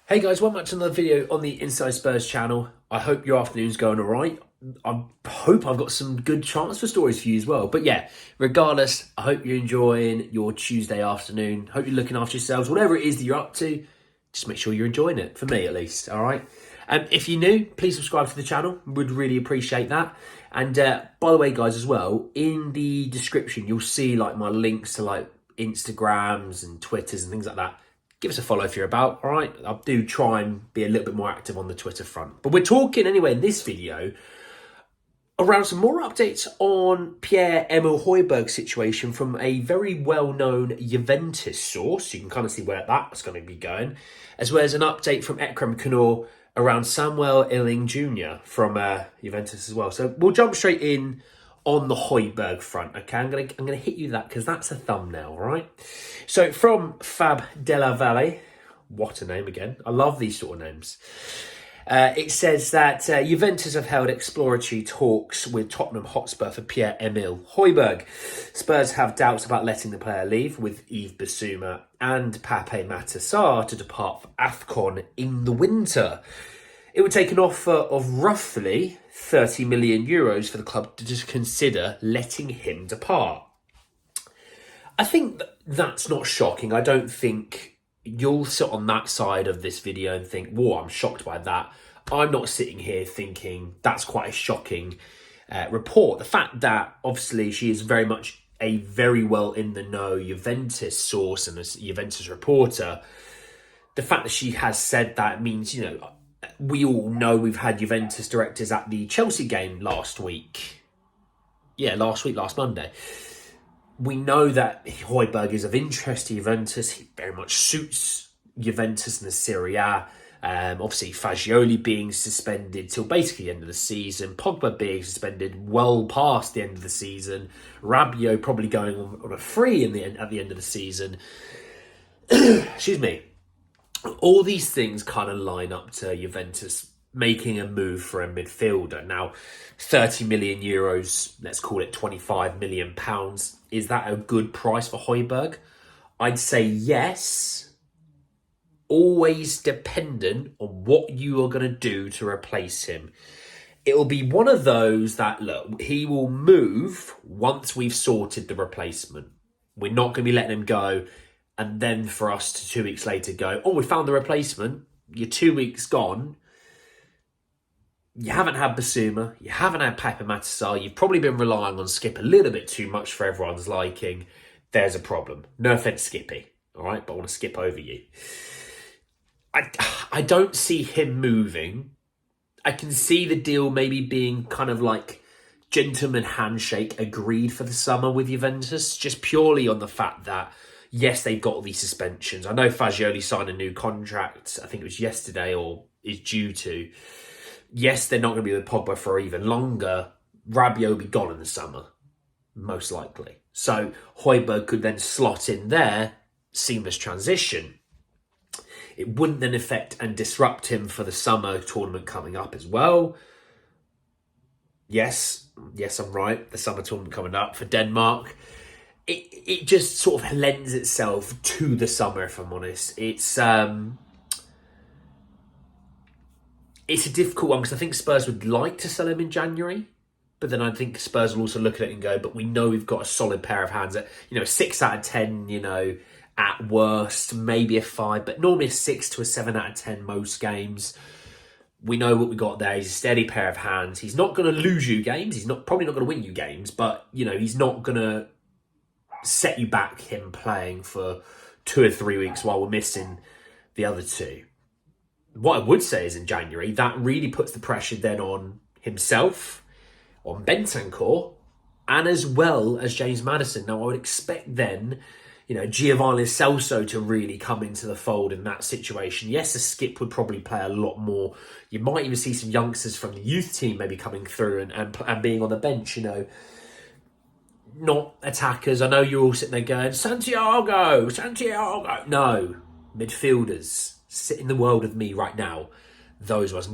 Hey guys, welcome back to another video on the Inside Spurs channel. I hope your afternoon's going all right. I hope I've got some good transfer stories for you as well. But yeah, regardless, I hope you're enjoying your Tuesday afternoon. Hope you're looking after yourselves. Whatever it is that you're up to, just make sure you're enjoying it, for me at least, all right? If you're new, please subscribe to the channel. Would really appreciate that. And by the way, guys, as well, in the description, you'll see like my links to like Instagrams and Twitters and things like that. Give us a follow if you're about, all right? I do try and be a little bit more active on the Twitter front. But we're talking anyway in this video around some more updates on Pierre-Emile Højbjerg situation from a very well-known Juventus source. You can kind of see where that's going to be going. As well as an update from Ekrem Canor around Samuel Iling-Junior from Juventus as well. So we'll jump straight in on the Højbjerg front, okay? I'm gonna hit you that because that's a thumbnail, all right? So from Fab de la Valle, what a name again. I love these sort of names. It says that Juventus have held exploratory talks with Tottenham Hotspur for Pierre-Emile Højbjerg. Spurs have doubts about letting the player leave, with Yves Bissouma and Pape Matar to depart for AFCON in the winter. It would take an offer of roughly 30 million euros for the club to just consider letting him depart. I think that's not shocking. I don't think you'll sit on that side of this video and think, whoa, I'm shocked by that. I'm not sitting here thinking that's quite a shocking report. The fact that obviously she is very much a very well in the know Juventus source and a Juventus reporter, the fact that she has said that means, you know, we all know we've had Juventus directors at the Chelsea game last week. Yeah, last Monday. We know that Højbjerg is of interest to Juventus. He very much suits Juventus in the Serie A. Obviously, Fagioli being suspended till basically the end of the season. Pogba being suspended well past the end of the season. Rabiot probably going on a free at the end of the season. Excuse me. All these things kind of line up to Juventus making a move for a midfielder. Now, 30 million euros, let's call it 25 million pounds. Is that a good price for Højbjerg? I'd say yes. Always dependent on what you are going to do to replace him. It will be one of those that, look, he will move once we've sorted the replacement. We're not going to be letting him go. And then for us to 2 weeks later go, oh, we found the replacement. You're 2 weeks gone. You haven't had Bissouma. You haven't had Pape Matar. You've probably been relying on Skip a little bit too much for everyone's liking. There's a problem. No offense, Skippy. All right, but I want to skip over you. I don't see him moving. I can see the deal maybe being kind of like gentleman handshake agreed for the summer with Juventus, just purely on the fact that yes, they've got all these suspensions. I know Fagioli signed a new contract. I think it was yesterday or is due to. Yes, they're not going to be with Pogba for even longer. Rabiot will be gone in the summer, most likely. So Højbjerg could then slot in there, seamless transition. It wouldn't then affect and disrupt him for the summer tournament coming up as well. Yes, I'm right. The summer tournament coming up for Denmark. It just sort of lends itself to the summer, if I'm honest. It's a difficult one because I think Spurs would like to sell him in January, but then I think Spurs will also look at it and go, but we know we've got a solid pair of hands at, 6 out of 10, at worst, maybe a 5, but normally a 6 to a 7 out of 10 most games. We know what we got there. He's a steady pair of hands. He's not going to lose you games. He's probably not going to win you games, but, he's not going to set you back him playing for 2 or 3 weeks while we're missing the other 2. What I would say is in January, that really puts the pressure then on himself, on Bentancur, and as well as James Maddison. Now, I would expect then, Giovanni Celso to really come into the fold in that situation. Yes, a Skip would probably play a lot more. You might even see some youngsters from the youth team maybe coming through and being on the bench, Not attackers. I know you're all sitting there going, Santiago. No, midfielders. Sit in the world with me right now. Those ones.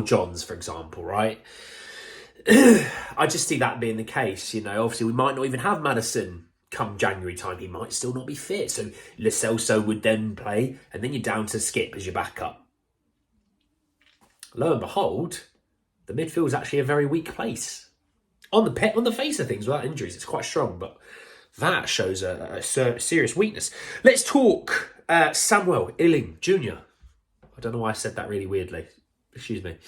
Johns, for example, right? I just see that being the case. Obviously we might not even have Maddison come January time. He might still not be fit. So Lo Celso would then play, and then you're down to Skip as your backup. lo and behold, the midfield is actually a very weak place. On the face of things, without injuries, it's quite strong, but that shows a serious weakness. Let's talk Samuel Iling-Junior. I don't know why I said that really weirdly. Excuse me.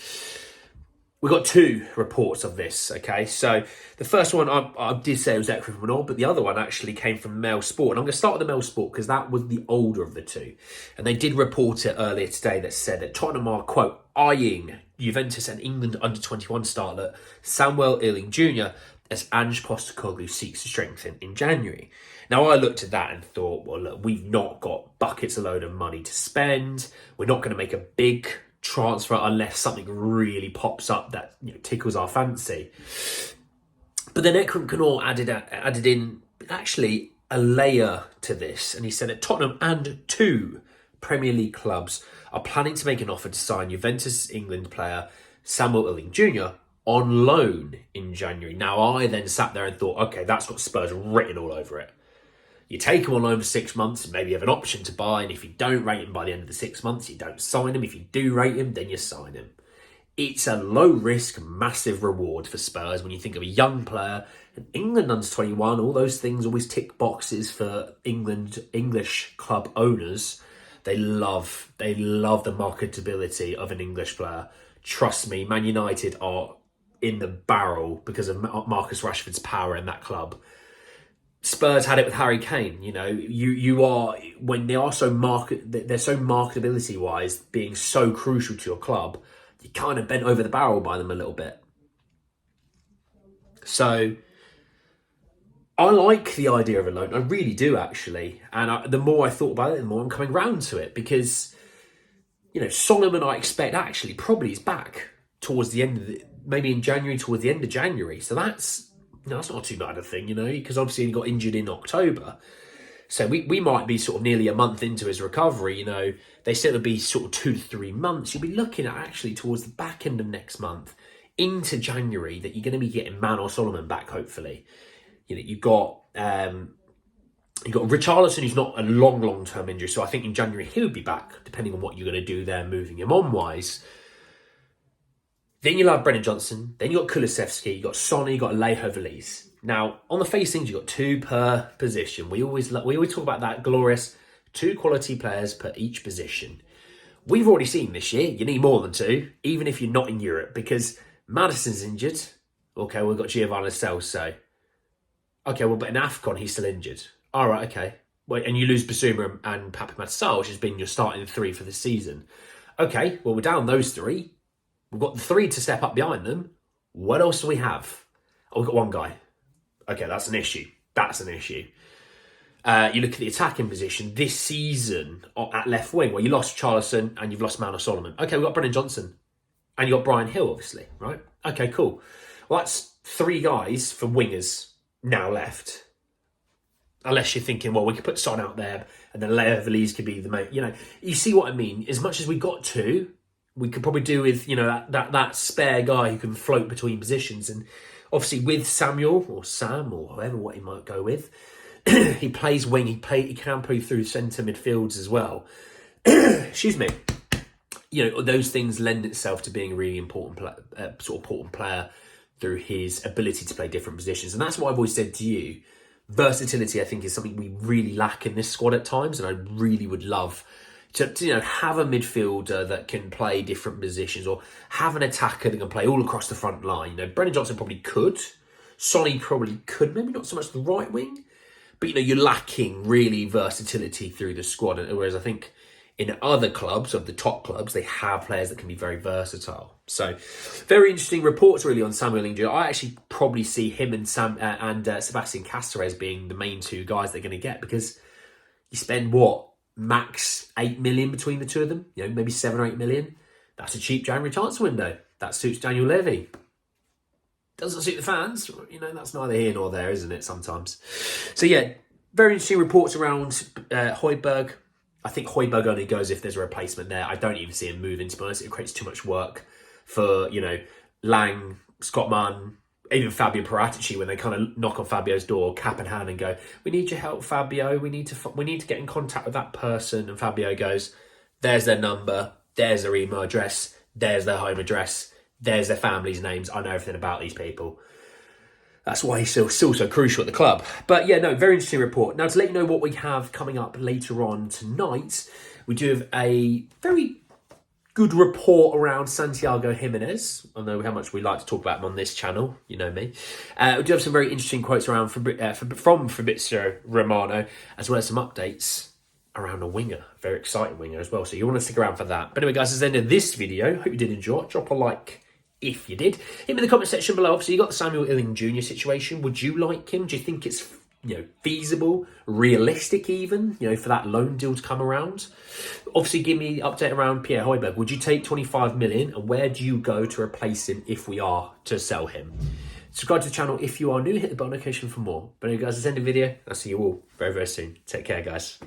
We got two reports of this, okay? So the first one, I did say it was Equifax, but the other one actually came from Mail Sport. And I'm going to start with the Mail Sport because that was the older of the two. And they did report it earlier today that said that Tottenham are, quote, eyeing Juventus and England under-21 starlet Samuel Iling-Junior as Ange Postecoglou seeks to strengthen in January. Now, I looked at that and thought, well, look, we've not got buckets a load of money to spend. We're not going to make a big transfer unless something really pops up that tickles our fancy. But then Ekram Canor added in actually a layer to this, and he said that Tottenham and two Premier League clubs are planning to make an offer to sign Juventus England player Samuel Iling-Junior on loan in January. Now, I then sat there and thought, okay, that's got Spurs written all over it. You take him on loan for 6 months and maybe you have an option to buy. And if you don't rate him by the end of the 6 months, you don't sign him. If you do rate him, then you sign him. It's a low risk, massive reward for Spurs when you think of a young player. And England under 21, all those things always tick boxes for English club owners. They love the marketability of an English player. Trust me, Man United are in the barrel because of Marcus Rashford's power in that club. Spurs had it with Harry Kane. You are, when they are they're so marketability wise, being so crucial to your club, you kind of bent over the barrel by them a little bit. So I like the idea of a loan. I really do, actually. And the more I thought about it, the more I'm coming round to it, because Solomon, I expect actually probably is back towards the end of maybe in January, towards the end of January. So that's not too bad a thing, because obviously he got injured in October. So we might be sort of nearly a month into his recovery. They said it'll be sort of 2 to 3 months. You'll be looking at actually towards the back end of next month into January that you're going to be getting Man or Solomon back, hopefully. You've got Richarlison, who's not a long-term injury. So I think in January he'll be back, depending on what you're going to do there, moving him on-wise. Then you'll have Brennan Johnson. Then you've got Kulusevski. You've got Sonny. You've got Alejo Valise. Now, on the face things, you've got two per position. We always talk about that glorious 2 quality players per each position. We've already seen this year, you need more than 2, even if you're not in Europe, because Maddison's injured. Okay, we've got Giovanni Celso. Okay, well, but in AFCON, he's still injured. All right, okay. Well, and you lose Basuma and Pape Matar, which has been your starting 3 for the season. Okay, well, we're down those 3. We've got the 3 to step up behind them. What else do we have? Oh, we've got 1 guy. Okay, that's an issue. You look at the attacking position this season at left wing, where you lost Charlison and you've lost Man or Solomon. Okay, we've got Brennan Johnson. And you've got Brian Hill, obviously, right? Okay, cool. Well, that's 3 guys for wingers now left. Unless you're thinking, well, we could put Son out there and then Leo Valise could be the main. You see what I mean? As much as we got 2, we could probably do with, that spare guy who can float between positions. And obviously with Samuel or Sam or whoever what he might go with, he plays wing, he can play through centre midfields as well. Excuse me. Those things lend itself to being a really important player through his ability to play different positions. And that's what I've always said to you. Versatility, I think, is something we really lack in this squad at times. And I really would love to have a midfielder that can play different positions, or have an attacker that can play all across the front line. Brennan Johnson probably could. Sonny probably could. Maybe not so much the right wing. But, you're lacking really versatility through the squad. Whereas I think in other clubs, of the top clubs, they have players that can be very versatile. So, very interesting reports really on Samuel Iling-Junior. I actually probably see him and Sebastian Cáceres being the main 2 guys they're going to get, because you spend max 8 million between the 2 of them, maybe 7 or 8 million. That's a cheap January transfer window. That suits Daniel Levy. Doesn't suit the fans. That's neither here nor there, isn't it, sometimes? So yeah, very interesting reports around Højbjerg. I think Højbjerg only goes if there's a replacement there. I don't even see him moving, to be honest. It creates too much work for, Lang, Scott Mann, even Fabio Paratici, when they kind of knock on Fabio's door, cap in hand, and go, "We need your help, Fabio. We need to get in contact with that person." And Fabio goes, "There's their number. There's their email address. there's their home address, there's their family's names. I know everything about these people. That's why he's still so crucial at the club. But yeah, no, very interesting report. Now, to let you know what we have coming up later on tonight, we do have a very good report around Santiago Jimenez. I know how much we like to talk about him on this channel. You know me. We do have some very interesting quotes around from Fabrizio Romano, as well as some updates around a winger, a very exciting winger as well. So you want to stick around for that. But anyway, guys, that's the end of this video. Hope you did enjoy it. Drop a like if you did. Hit me in the comment section below. Obviously, you got the Samuel Iling-Junior situation. Would you like him? Do you think it's feasible, realistic even, for that loan deal to come around? Obviously, give me an update around Pierre-Emile Højbjerg. Would you take 25 million, and where do you go to replace him if we are to sell him? Subscribe to the channel if you are new. Hit the bell notification for more. But anyway, guys, that's the end of the video. I'll see you all very, very soon. Take care, guys.